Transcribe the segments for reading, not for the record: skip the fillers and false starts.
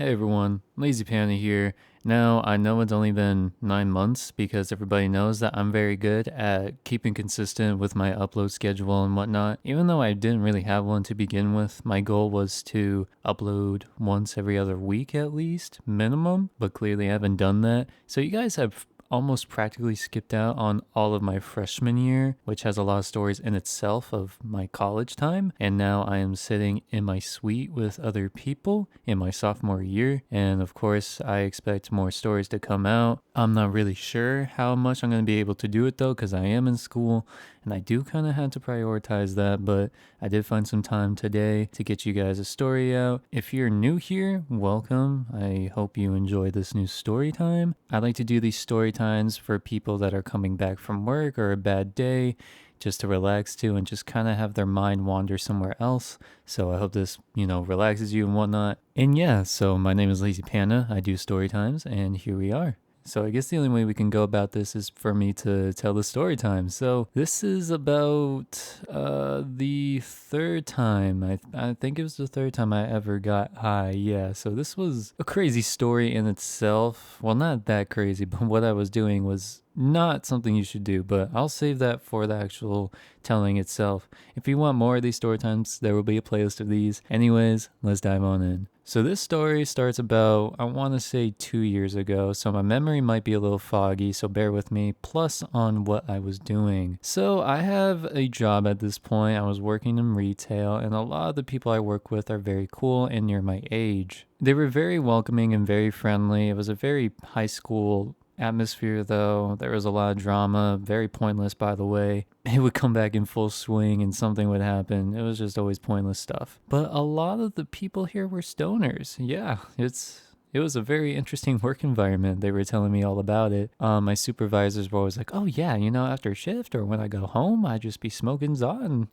Hey everyone, Lazy Panda here. Now, I know it's only been 9 months because everybody knows that I'm very good at keeping consistent with my upload schedule and whatnot. Even though I didn't really have one to begin with, my goal was to upload once every other week at least, minimum, but clearly I haven't done that. So you guys have almost practically skipped out on all of my freshman year, which has a lot of stories in itself of my college time. And now I am sitting in my suite with other people in my sophomore year. And of course, I expect more stories to come out. I'm not really sure how much I'm going to be able to do it though, because I am in school and I do kind of have to prioritize that. But I did find some time today to get you guys a story out. If you're new here, welcome. I hope you enjoy this new story time. I like to do these story times for people that are coming back from work or a bad day just to relax to and just kind of have their mind wander somewhere else. So I hope this, relaxes you and whatnot. And yeah, so my name is Lazy Panda. I do story times and here we are. So I guess the only way we can go about this is for me to tell the story time. So this is about the third time. I think it was the third time I ever got high. Yeah. So this was a crazy story in itself. Well, not that crazy, but what I was doing was not something you should do, but I'll save that for the actual telling itself. If you want more of these story times, there will be a playlist of these. Anyways, let's dive on in. So this story starts about, I want to say 2 years ago, so my memory might be a little foggy, so bear with me, plus on what I was doing. So I have a job at this point. I was working in retail, and a lot of the people I work with are very cool and near my age. They were very welcoming and very friendly. It was a very high school atmosphere though. There was a lot of drama, very pointless by the way. It would come back in full swing and something would happen. It was just always pointless stuff. But a lot of the people here were stoners. Yeah, it was a very interesting work environment. They were telling me all about it. My supervisors were always like, oh yeah, after shift or when I go home, I just be smoking Zaw and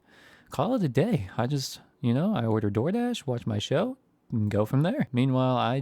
call it a day. I order DoorDash, watch my show, and go from there. Meanwhile, I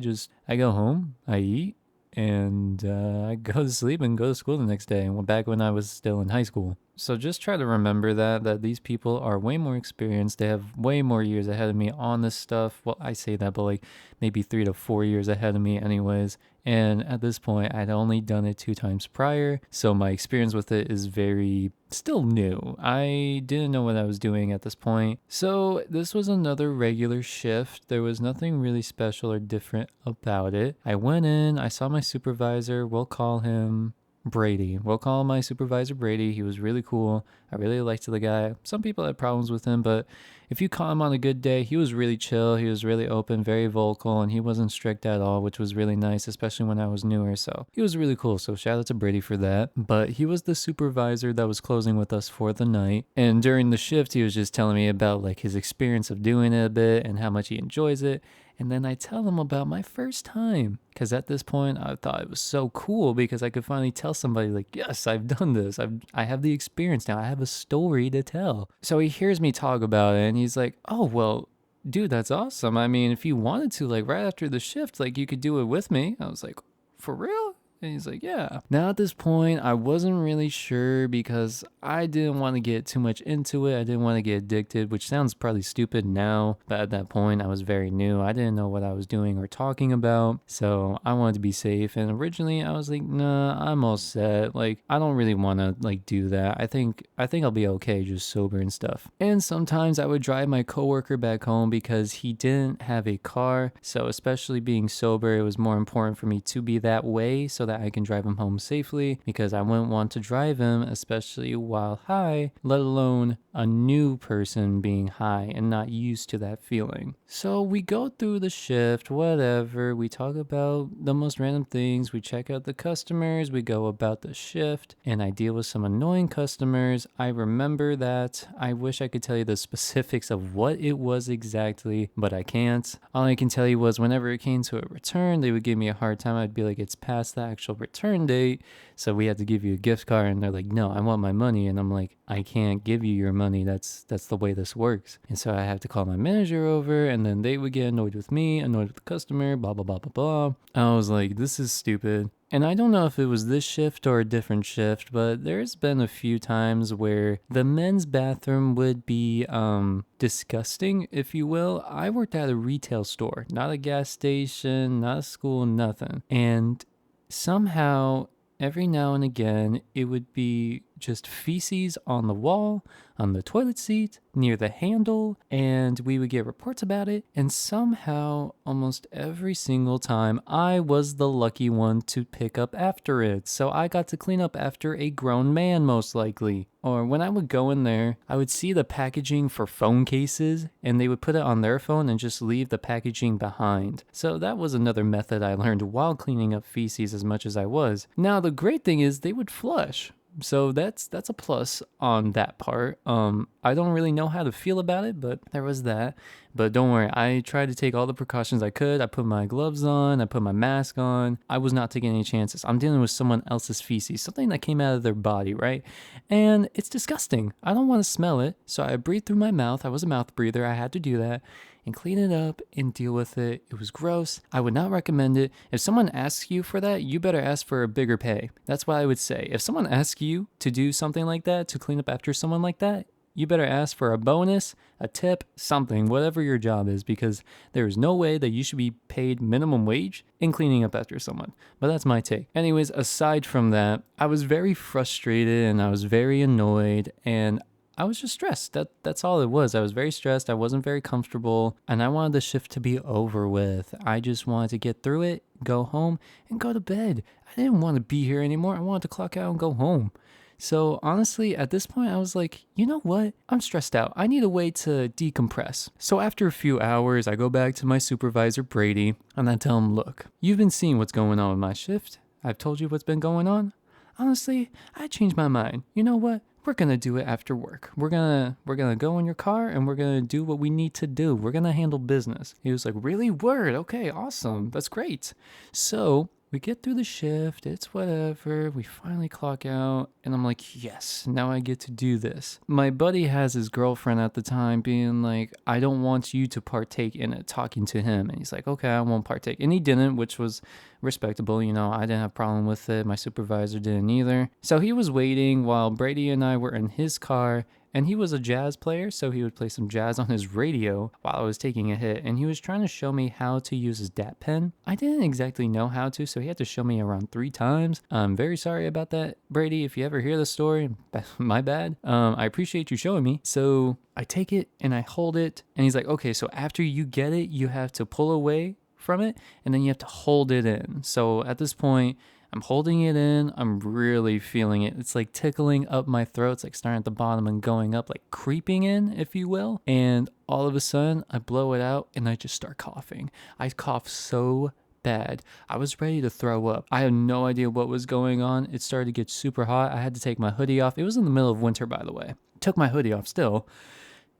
go home, I eat, and I go to sleep and go to school the next day. And back when I was still in high school. So just try to remember that these people are way more experienced. They have way more years ahead of me on this stuff. Well, I say that, but like maybe 3 to 4 years ahead of me anyways. And at this point, I'd only done it 2 times prior. So my experience with it is very still new. I didn't know what I was doing at this point. So this was another regular shift. There was nothing really special or different about it. I went in, I saw my supervisor. We'll call him Brady. We'll call my supervisor Brady. He was really cool. I really liked the guy. Some people had problems with him, but if you caught him on a good day, he was really chill. He was really open, very vocal, and he wasn't strict at all, which was really nice, especially when I was newer. So he was really cool. So shout out to Brady for that. But he was the supervisor that was closing with us for the night. And during the shift, he was just telling me about like his experience of doing it a bit and how much he enjoys it. And then I tell him about my first time. Because at this point, I thought it was so cool because I could finally tell somebody like, yes, I've done this. I have the experience now. I have a story to tell. So he hears me talk about it and he's like, oh, well, dude, that's awesome. I mean, if you wanted to, like right after the shift, like you could do it with me. I was like, for real? And he's like, yeah. Now at this point, I wasn't really sure because I didn't want to get too much into it. I didn't want to get addicted, which sounds probably stupid now. But at that point, I was very new. I didn't know what I was doing or talking about. So I wanted to be safe. And originally I was like, nah, I'm all set. Like, I don't really want to like do that. I think I'll be okay just sober and stuff. And sometimes I would drive my coworker back home because he didn't have a car. So especially being sober, it was more important for me to be that way so that I can drive him home safely because I wouldn't want to drive him, especially while high, let alone a new person being high and not used to that feeling. So we go through the shift, whatever. We talk about the most random things. We check out the customers. We go about the shift and I deal with some annoying customers. I remember that. I wish I could tell you the specifics of what it was exactly, but I can't. All I can tell you was whenever it came to a return, they would give me a hard time. I'd be like, it's past the actual actual return date. So we had to give you a gift card, and they're like, no, I want my money. And I'm like, I can't give you your money. That's the way this works. And so I have to call my manager over, and then they would get annoyed with me, annoyed with the customer, blah, blah, blah, blah, blah. I was like, this is stupid. And I don't know if it was this shift or a different shift, but there's been a few times where the men's bathroom would be disgusting, if you will. I worked at a retail store, not a gas station, not a school, nothing. And somehow, every now and again, it would be just feces on the wall, on the toilet seat, near the handle, and we would get reports about it. And somehow, almost every single time, I was the lucky one to pick up after it. So I got to clean up after a grown man, most likely. Or when I would go in there, I would see the packaging for phone cases, and they would put it on their phone and just leave the packaging behind. So that was another method I learned while cleaning up feces as much as I was. Now, the great thing is they would flush. So that's a plus on that part. I don't really know how to feel about it, but there was that. But don't worry, I tried to take all the precautions I could. I put my gloves on, I put my mask on. I was not taking any chances. I'm dealing with someone else's feces, something that came out of their body, right? And it's disgusting. I don't want to smell it, so I breathed through my mouth. I was a mouth breather. I had to do that and clean it up and deal with it. It was gross. I would not recommend it. If someone asks you for that, you better ask for a bigger pay. That's what I would say. If someone asks you to do something like that, to clean up after someone like that, you better ask for a bonus, a tip, something, whatever your job is, because there is no way that you should be paid minimum wage in cleaning up after someone. But that's my take. Anyways, aside from that, I was very frustrated and I was very annoyed, and I was just stressed. That's all it was. I was very stressed. I wasn't very comfortable, and I wanted the shift to be over with. I just wanted to get through it, go home, and go to bed. I didn't want to be here anymore. I wanted to clock out and go home. So honestly, at this point, I was like, you know what? I'm stressed out. I need a way to decompress. So after a few hours, I go back to my supervisor, Brady, and I tell him, look, you've been seeing what's going on with my shift. I've told you what's been going on. Honestly, I changed my mind. You know what? We're going to do it after work. We're going to go in your car and we're going to do what we need to do. We're going to handle business. He was like, really? Word? Okay, awesome. That's great. So we get through the shift. It's whatever. We finally clock out. And I'm like, yes, now I get to do this. My buddy has his girlfriend at the time being like, I don't want you to partake in it, talking to him. And he's like, okay, I won't partake. And he didn't, which was respectable. You know, I didn't have a problem with it. My supervisor didn't either. So he was waiting while Brady and I were in his car. And he was a jazz player, so he would play some jazz on his radio while I was taking a hit. And he was trying to show me how to use his DAT pen. I didn't exactly know how to, so he had to show me around 3 times. I'm very sorry about that, Brady. If you ever hear the story, my bad. I appreciate you showing me. So I take it and I hold it. And he's like, okay, so after you get it, you have to pull away from it. And then you have to hold it in. So at this point, I'm holding it in. I'm really feeling it. It's like tickling up my throat. It's like starting at the bottom and going up, like creeping in, if you will. And all of a sudden, I blow it out and I just start coughing. I cough so bad. I was ready to throw up. I had no idea what was going on. It started to get super hot. I had to take my hoodie off. It was in the middle of winter, by the way. Took my hoodie off still.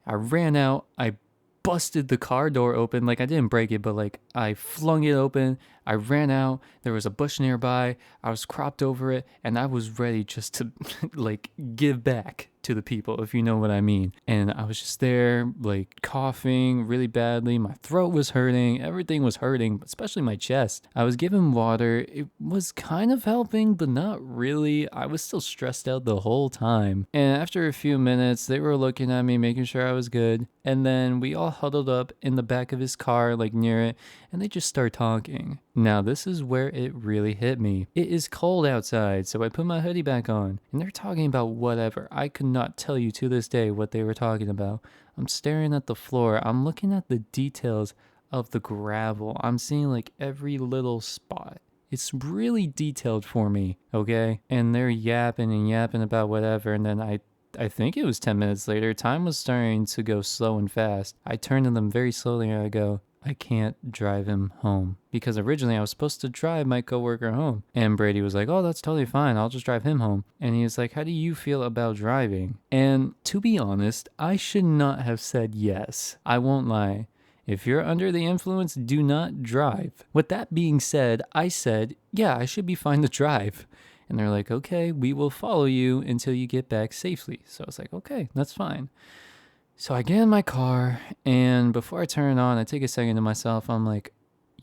I ran out. I busted the car door open. Like, I didn't break it, but like I flung it open. I ran out. There was a bush nearby. I was cropped over it, and I was ready just to like give back to the people, if you know what I mean. And I was just there, like coughing really badly. My throat was hurting. Everything was hurting, especially my chest. I was given water. It was kind of helping, but not really. I was still stressed out the whole time. And after a few minutes, they were looking at me, making sure I was good. And then we all huddled up in the back of his car, like near it, and they just start talking. Now, this is where it really hit me. It is cold outside, so I put my hoodie back on, and they're talking about whatever. I could not tell you to this day what they were talking about. I'm staring at the floor. I'm looking at the details of the gravel. I'm seeing like every little spot. It's really detailed for me, okay? And they're yapping and yapping about whatever, and then I think it was 10 minutes later, time was starting to go slow and fast. I turned to them very slowly and I go, I can't drive him home. Because originally I was supposed to drive my coworker home. And Brady was like, oh, that's totally fine. I'll just drive him home. And he was like, how do you feel about driving? And to be honest, I should not have said yes. I won't lie. If you're under the influence, do not drive. With that being said, I said, yeah, I should be fine to drive. And they're like, okay, we will follow you until you get back safely. So I was like, okay, that's fine. So I get in my car, and before I turn it on, I take a second to myself. I'm like,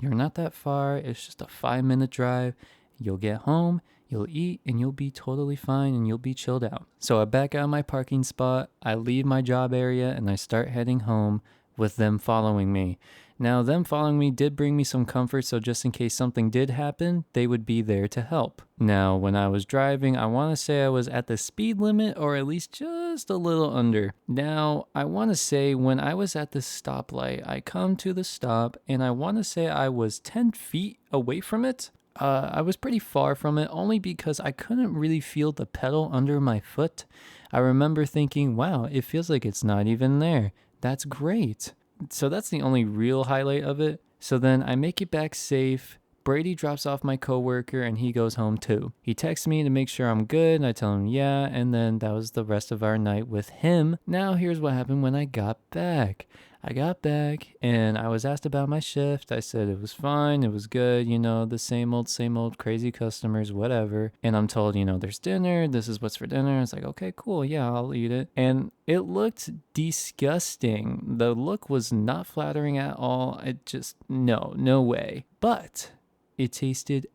you're not that far. It's just a 5-minute drive. You'll get home, you'll eat, and you'll be totally fine, and you'll be chilled out. So I back out of my parking spot, I leave my job area, and I start heading home with them following me. Now, them following me did bring me some comfort, so just in case something did happen, they would be there to help. Now, when I was driving, I want to say I was at the speed limit or at least just a little under. Now, I want to say when I was at the stoplight, I come to the stop, and I want to say I was 10 feet away from it. I was pretty far from it only because I couldn't really feel the pedal under my foot. I remember thinking, wow, it feels like it's not even there. That's great. So that's the only real highlight of it. So then I make it back safe. Brady drops off my coworker and he goes home too. He texts me to make sure I'm good and I tell him yeah, and then that was the rest of our night with him. Now here's what happened when I got back. I got back and I was asked about my shift. I said it was fine, it was good, the same old crazy customers, whatever. And I'm told, there's dinner, this is what's for dinner. It's like, okay, cool, yeah, I'll eat it. And it looked disgusting. The look was not flattering at all. It just, no way. But it tasted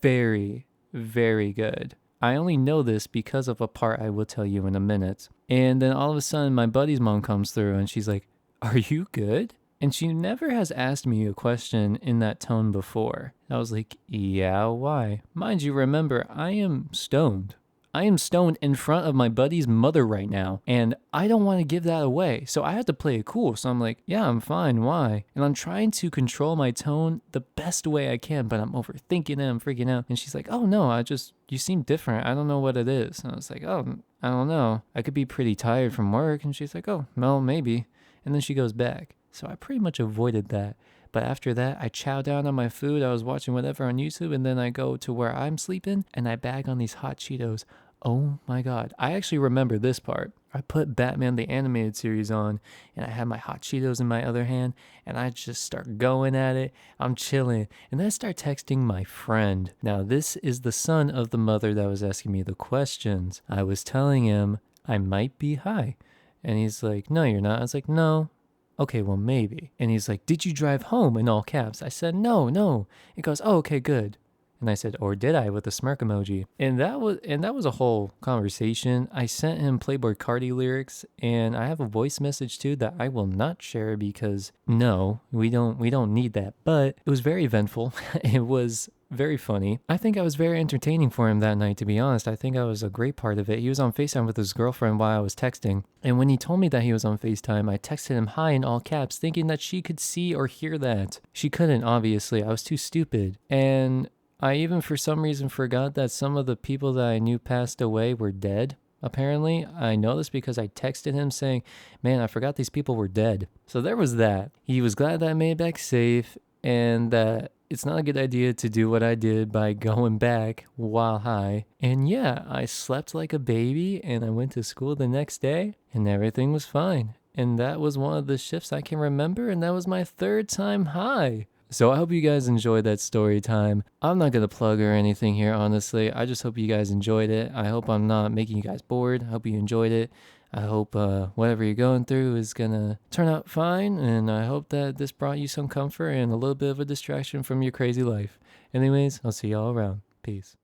very, very good. I only know this because of a part I will tell you in a minute. And then all of a sudden, my buddy's mom comes through and she's like, are you good? And she never has asked me a question in that tone before. I was like, yeah, why? Mind you, remember, I am stoned. I am stoned in front of my buddy's mother right now, and I don't want to give that away. So I had to play it cool. So I'm like, yeah, I'm fine. Why? And I'm trying to control my tone the best way I can, but I'm overthinking it. I'm freaking out. And she's like, oh no, you seem different. I don't know what it is. And I was like, oh, I don't know. I could be pretty tired from work. And she's like, oh, well, maybe. And then she goes back. So I pretty much avoided that. But after that, I chow down on my food. I was watching whatever on YouTube, and then I go to where I'm sleeping, and I bag on these hot Cheetos. Oh my God. I actually remember this part. I put Batman the Animated Series on, and I had my hot Cheetos in my other hand, and I just start going at it. I'm chilling. And then I start texting my friend. Now, this is the son of the mother that was asking me the questions. I was telling him I might be high. And he's like, no, you're not. I was like, no. Okay, well, maybe. And he's like, did you drive home? In all caps. I said, no. He goes, oh, okay, good. And I said, or did I, with a smirk emoji. And that was a whole conversation. I sent him Playboy Cardi lyrics, and I have a voice message too that I will not share because no, we don't need that. But it was very eventful. It was very funny. I think I was very entertaining for him that night, to be honest. I think I was a great part of it. He was on FaceTime with his girlfriend while I was texting. And when he told me that he was on FaceTime, I texted him hi in all caps, thinking that she could see or hear that. She couldn't, obviously. I was too stupid. And I even for some reason forgot that some of the people that I knew passed away were dead. Apparently, I know this because I texted him saying, man, I forgot these people were dead. So there was that. He was glad that I made it back safe, and that it's not a good idea to do what I did by going back while high. And yeah, I slept like a baby, and I went to school the next day, and everything was fine. And that was one of the shifts I can remember, and that was my 3rd time high. So I hope you guys enjoyed that story time. I'm not going to plug or anything here, honestly. I just hope you guys enjoyed it. I hope I'm not making you guys bored. I hope you enjoyed it. I hope whatever you're going through is going to turn out fine. And I hope that this brought you some comfort and a little bit of a distraction from your crazy life. Anyways, I'll see y'all around. Peace.